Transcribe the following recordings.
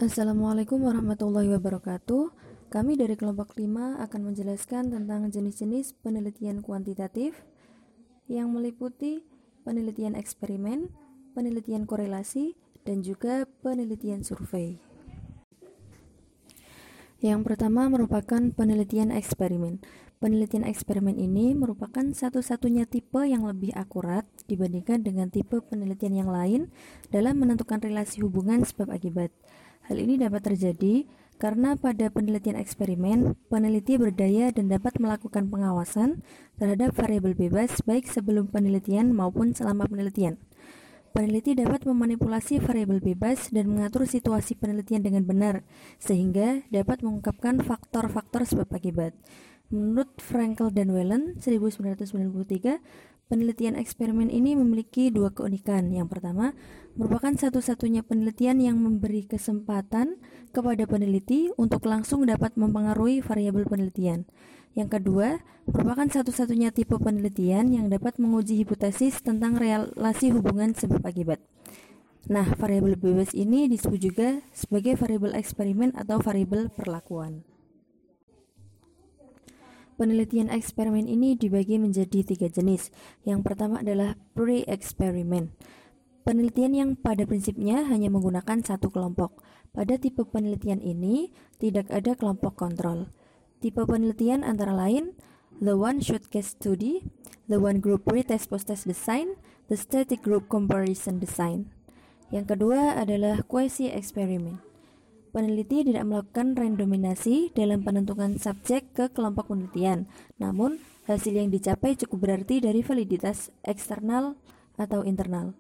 Assalamualaikum warahmatullahi wabarakatuh. Kami dari kelompok 5 akan menjelaskan tentang jenis-jenis penelitian kuantitatif yang meliputi penelitian eksperimen, penelitian korelasi, dan juga penelitian survei. Yang pertama merupakan penelitian eksperimen. Penelitian eksperimen ini merupakan satu-satunya tipe yang lebih akurat dibandingkan dengan tipe penelitian yang lain dalam menentukan relasi hubungan sebab akibat. Hal ini dapat terjadi karena pada penelitian eksperimen, peneliti berdaya dan dapat melakukan pengawasan terhadap variabel bebas baik sebelum penelitian maupun selama penelitian. Peneliti dapat memanipulasi variabel bebas dan mengatur situasi penelitian dengan benar, sehingga dapat mengungkapkan faktor-faktor sebab akibat. Menurut Frankel dan Whelan 1993, penelitian eksperimen ini memiliki dua keunikan. Yang pertama, merupakan satu-satunya penelitian yang memberi kesempatan kepada peneliti untuk langsung dapat mempengaruhi variabel penelitian. Yang kedua, merupakan satu-satunya tipe penelitian yang dapat menguji hipotesis tentang relasi hubungan sebab akibat. Nah, variabel bebas ini disebut juga sebagai variabel eksperimen atau variabel perlakuan. Penelitian eksperimen ini dibagi menjadi 3 jenis. Yang pertama adalah pre-eksperimen. Penelitian yang pada prinsipnya hanya menggunakan satu kelompok. Pada tipe penelitian ini tidak ada kelompok kontrol. Tipe penelitian antara lain the one-shot case study, the one-group pretest post-test design, the static group comparison design. Yang kedua adalah quasi-eksperimen. Peneliti tidak melakukan randomisasi dalam penentukan subjek ke kelompok penelitian, namun hasil yang dicapai cukup berarti dari validitas eksternal atau internal.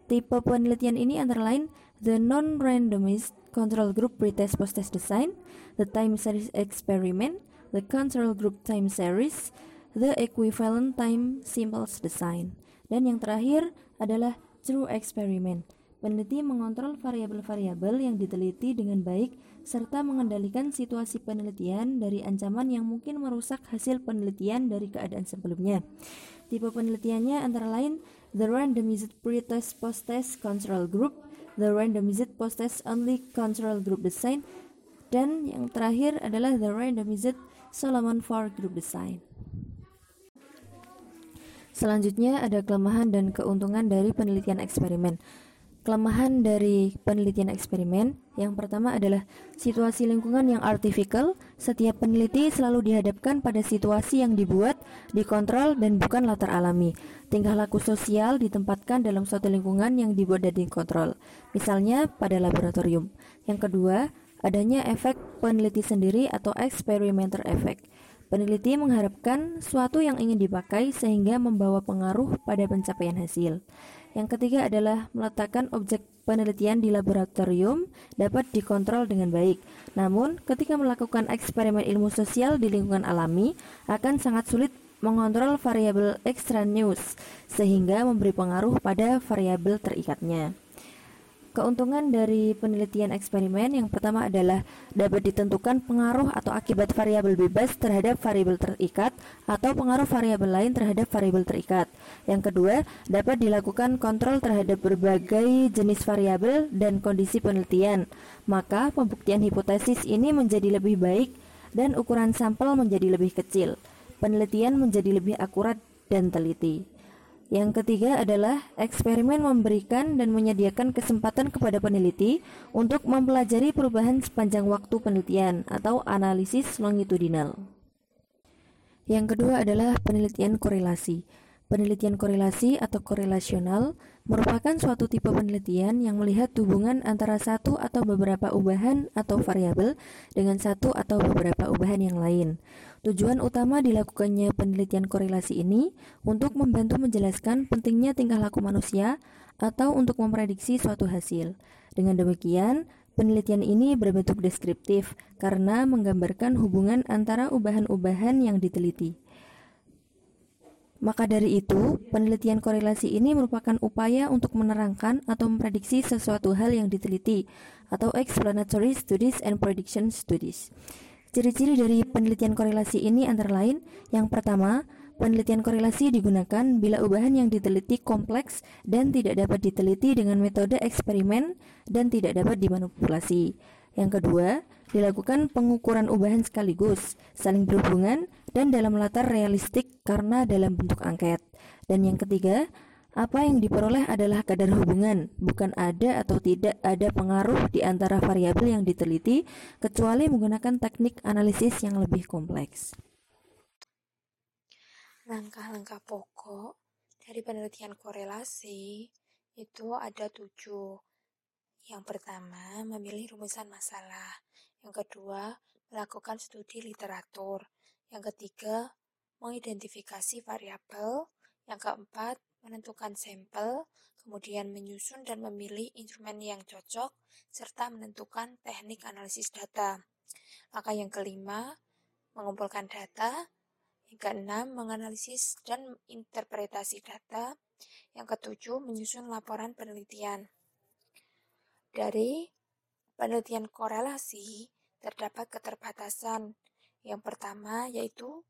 Tipe penelitian ini antara lain the non-randomized control group pretest post-test design, the time series experiment, the control group time series, the equivalent time simples design. Dan yang terakhir adalah true experiment. Peneliti mengontrol variabel-variabel yang diteliti dengan baik serta mengendalikan situasi penelitian dari ancaman yang mungkin merusak hasil penelitian dari keadaan sebelumnya. Tipe penelitiannya antara lain the randomized pretest post-test control group, the randomized post-test only control group design, dan yang terakhir adalah the randomized Solomon-Four group design. Selanjutnya ada kelemahan dan keuntungan dari penelitian eksperimen. Kelemahan dari penelitian eksperimen yang pertama adalah situasi lingkungan yang artificial. Setiap peneliti selalu dihadapkan pada situasi yang dibuat, dikontrol, dan bukan latar alami. Tingkah laku sosial ditempatkan dalam suatu lingkungan yang dibuat dan dikontrol, misalnya pada laboratorium. Yang kedua, adanya efek peneliti sendiri atau experimenter effect. Peneliti mengharapkan suatu yang ingin dipakai sehingga membawa pengaruh pada pencapaian hasil. Yang ketiga adalah meletakkan objek penelitian di laboratorium dapat dikontrol dengan baik. Namun, ketika melakukan eksperimen ilmu sosial di lingkungan alami, akan sangat sulit mengontrol variabel extraneous sehingga memberi pengaruh pada variabel terikatnya. Keuntungan dari penelitian eksperimen yang pertama adalah dapat ditentukan pengaruh atau akibat variabel bebas terhadap variabel terikat atau pengaruh variabel lain terhadap variabel terikat. Yang kedua, dapat dilakukan kontrol terhadap berbagai jenis variabel dan kondisi penelitian. Maka pembuktian hipotesis ini menjadi lebih baik dan ukuran sampel menjadi lebih kecil. Penelitian menjadi lebih akurat dan teliti. Yang ketiga adalah eksperimen memberikan dan menyediakan kesempatan kepada peneliti untuk mempelajari perubahan sepanjang waktu penelitian atau analisis longitudinal. Yang kedua adalah penelitian korelasi. Penelitian korelasi atau korelasional merupakan suatu tipe penelitian yang melihat hubungan antara satu atau beberapa ubahan atau variabel dengan satu atau beberapa ubahan yang lain. Tujuan utama dilakukannya penelitian korelasi ini untuk membantu menjelaskan pentingnya tingkah laku manusia atau untuk memprediksi suatu hasil. Dengan demikian, penelitian ini berbentuk deskriptif karena menggambarkan hubungan antara ubahan-ubahan yang diteliti. Maka dari itu, penelitian korelasi ini merupakan upaya untuk menerangkan atau memprediksi sesuatu hal yang diteliti atau explanatory studies and prediction studies. Ciri-ciri dari penelitian korelasi ini antara lain, yang pertama, Penelitian korelasi digunakan bila ubahan yang diteliti kompleks dan tidak dapat diteliti dengan metode eksperimen dan tidak dapat dimanipulasi. Yang kedua, dilakukan pengukuran ubahan sekaligus, saling berhubungan, dan dalam latar realistik karena dalam bentuk angket. Dan yang ketiga, apa yang diperoleh adalah kadar hubungan, bukan ada atau tidak ada pengaruh di antara variabel yang diteliti, kecuali menggunakan teknik analisis yang lebih kompleks. Langkah-langkah pokok dari penelitian korelasi itu ada 7. Yang pertama, memilih rumusan masalah. Yang kedua, melakukan studi literatur. Yang ketiga, mengidentifikasi variabel. Yang keempat, menentukan sampel, kemudian menyusun dan memilih instrumen yang cocok, serta menentukan teknik analisis data. Langkah yang kelima, mengumpulkan data. Yang keenam, menganalisis dan interpretasi data. Yang ketujuh, menyusun laporan penelitian. Dari penelitian korelasi, terdapat keterbatasan. Yang pertama yaitu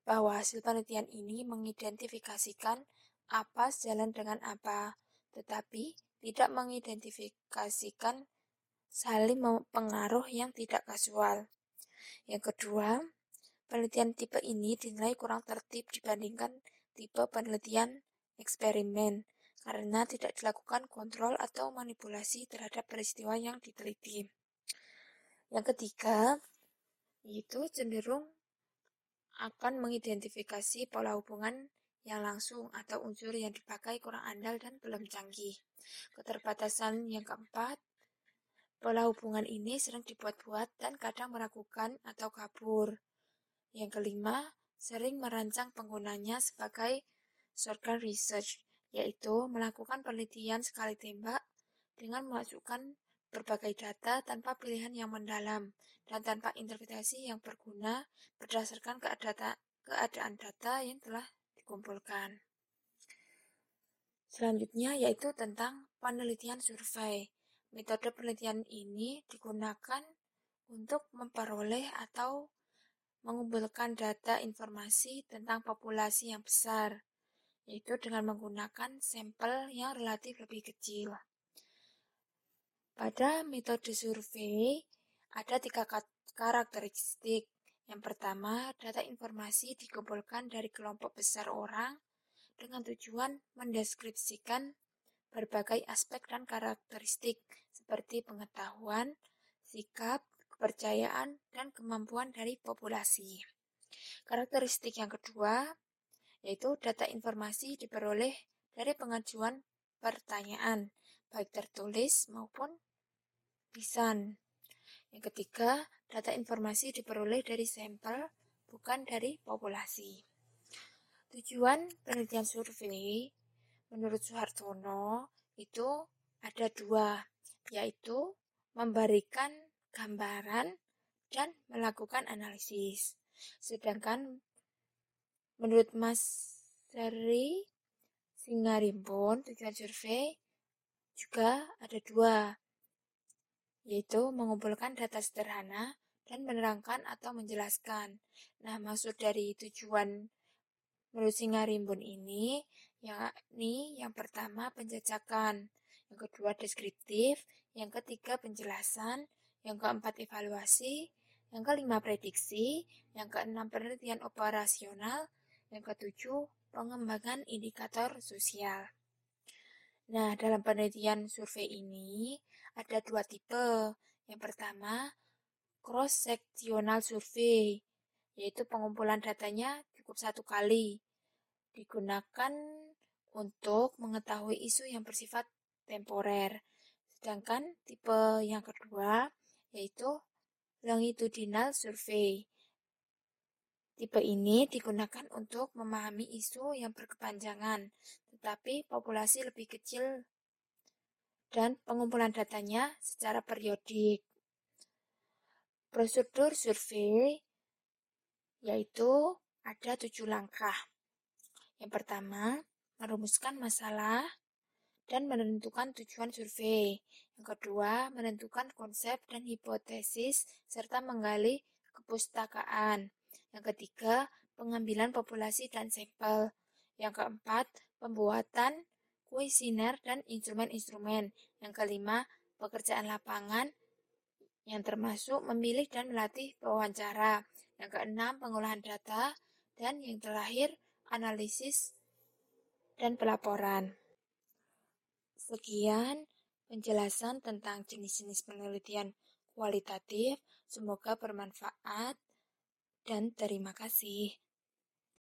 bahwa hasil penelitian ini mengidentifikasikan apa sejalan dengan apa, tetapi tidak mengidentifikasikan saling pengaruh yang tidak kasual. Yang kedua, penelitian tipe ini dinilai kurang tertib dibandingkan tipe penelitian eksperimen karena tidak dilakukan kontrol atau manipulasi terhadap peristiwa yang diteliti. Yang ketiga, yaitu cenderung akan mengidentifikasi pola hubungan yang langsung atau unsur yang dipakai kurang andal dan belum canggih. Keterbatasan yang keempat, pola hubungan ini sering dibuat-buat dan kadang meragukan atau kabur. Yang kelima, sering merancang penggunanya sebagai shotgun research, yaitu melakukan penelitian sekali tembak dengan memasukkan berbagai data tanpa pilihan yang mendalam dan tanpa interpretasi yang berguna berdasarkan keadaan data yang telah dikumpulkan. Selanjutnya yaitu tentang penelitian survei. Metode penelitian ini digunakan untuk memperoleh atau mengumpulkan data informasi tentang populasi yang besar, yaitu dengan menggunakan sampel yang relatif lebih kecil. Pada metode survei, ada 3 karakteristik. Yang pertama, data informasi dikumpulkan dari kelompok besar orang dengan tujuan mendeskripsikan berbagai aspek dan karakteristik seperti pengetahuan, sikap, kepercayaan, dan kemampuan dari populasi. Karakteristik yang kedua, yaitu data informasi diperoleh dari pengajuan pertanyaan, baik tertulis maupun lisan. Yang ketiga, data informasi diperoleh dari sampel, bukan dari populasi. Tujuan penelitian survei menurut Suhartono itu ada 2, yaitu memberikan gambaran dan melakukan analisis. Sedangkan menurut Mas Seri Singarimbun, tujuan survei juga ada 2, yaitu mengumpulkan data sederhana dan menerangkan atau menjelaskan. Nah, maksud dari tujuan menurut Singarimbun ini, yakni yang pertama penjajakan, yang kedua deskriptif, yang ketiga penjelasan, yang keempat evaluasi, yang kelima prediksi, yang keenam penelitian operasional, yang ketujuh pengembangan indikator sosial. Nah, dalam penelitian survei ini ada 2 tipe. Yang pertama, cross-sectional survey, yaitu pengumpulan datanya cukup 1 kali. Digunakan untuk mengetahui isu yang bersifat temporer. Sedangkan tipe yang kedua yaitu longitudinal survey. Tipe ini digunakan untuk memahami isu yang berkepanjangan, tetapi populasi lebih kecil dan pengumpulan datanya secara periodik. Prosedur survei yaitu ada 7 langkah. Yang pertama, merumuskan masalah dan menentukan tujuan survei. Yang kedua, menentukan konsep dan hipotesis serta menggali kepustakaan. Yang ketiga, pengambilan populasi dan sampel. Yang keempat, pembuatan kuesioner dan instrumen-instrumen. Yang kelima, pekerjaan lapangan yang termasuk memilih dan melatih pewawancara. Yang keenam, pengolahan data. Dan yang terakhir, analisis dan pelaporan. Sekian penjelasan tentang jenis-jenis penelitian kualitatif. Semoga bermanfaat dan terima kasih.